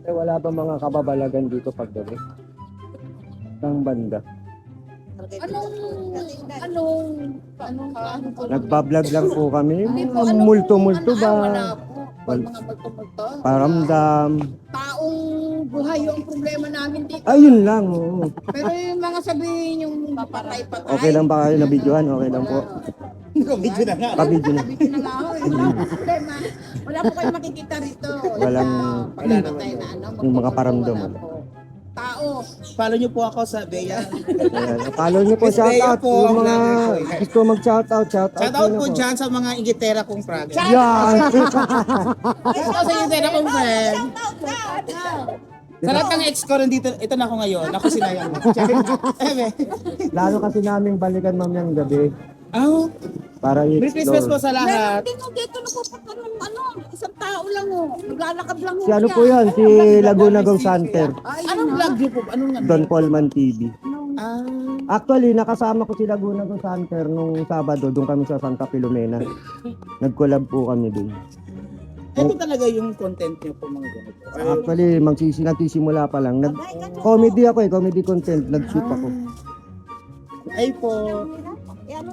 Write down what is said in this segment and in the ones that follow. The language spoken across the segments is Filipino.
Wala ba mga kababalagan dito paggabi? Ng banda. Anong Nagbablog lang po kami. Hindi po, Multo-multo wala ba? po. Pag mga multo-multo. Paramdam. Taong buhay yung problema namin dito. Ayun lang. Oo. Pero yung mga sabihin yung patay-patay. Okay lang ba kayo na videohan? Okay lang po. Video na nga. Pa-video na. Video na nga ako eh. Wala po problema. Wala po kayo makikita rito. Walang- Pagpapatay na ano. Yung mga paramdam. Wala po. Tao. Follow nyo po ako sa Bea. Ayan. Follow nyo po, Miss Bea shoutout. po, Yung mga vlogger ko eh. gusto mag-shoutout, shoutout. Shoutout nyo po na dyan sa mga ingitera kong project. Yan! Shoutout sa ingitera kong friend. Sa lahat ng ex ko nandito, ito na ako ngayon. Ako sinayang. Eme. Lalo kasi namin balikan mamayang gabi. Oh, Para Merry Christmas po i-explore. sa lahat. Meron din yung dito napupunta ng isang tao lang oh. Naglalakad lang Si ano po yan? Si Laguna Go Santer. Anong vlog nyo po? Anong ano? Don Paulman TV. Ah, Actually, nakasama ko si Laguna Go Santer nung Sabado. Doon kami sa Santa Filomena. Nag-collab po kami doon. ito talaga yung content nyo po mga ganito. Actually, nagsisimula pa lang. Comedy ako eh, comedy content. Nag-shoot ako. Ay po. Don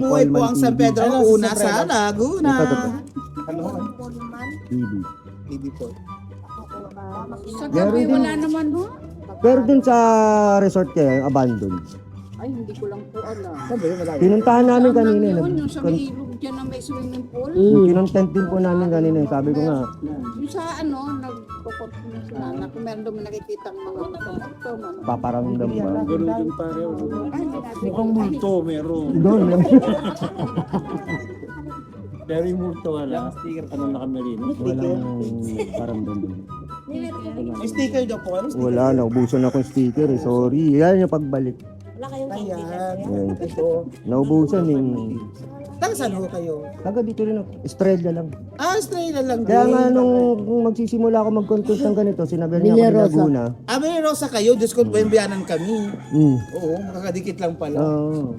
Mabuhay po Paulman ang San TV. Pedro una sa Laguna. Ito. Ano? TV. Hindi po. Sa Meron gabi din. wala naman ho. Pero dun sa resort kayo, abandon. Ay hindi ko lang po alam. Sabi yun, malayo. Pinuntahan namin kanina. Yun, yung sa may ilog dyan na may swimming pool. Kinontent din po namin kanina. Sabi ko nga, Yung sa nagpupot na sila na kung meron doon nakikita ang mga multo. paparamdam ba? Ganun din pareho. Mukhang multo meron. Doon. Pero yung multo wala. Ano nakamerinos? Walang paramdam. May sticker daw po. Ano sticker? Wala, naubusan ako yung sticker eh. Sorry. Yan yung pagbalik. Ayan. Ayan. Ito. Naubusan yung... Taga saan ho kayo? Taga dito rin ako. Estrella lang. Ah, Estrella lang Kaya din. nga nung magsisimula ako mag-content ng ganito, sinabi niya ako ni Laguna. Ah, may Rosa kayo. Diyos ko, bayambiyanan kami. Mm. Oo, makakadikit lang pala. Oo.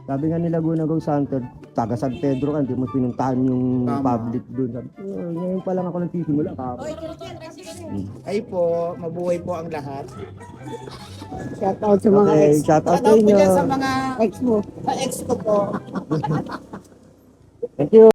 Sabi nga ni Laguna Go Santer, taga San Pedro ka, hindi mo pinuntahan yung Tama. public doon. Sabi ko, ngayon pa lang ako nagsisimula. Ay po, mabuhay po ang lahat. Shout out sa mga Okay, shout out sa Shoutout po inyo. dyan sa mga ex mo. ex ko po. Thank you.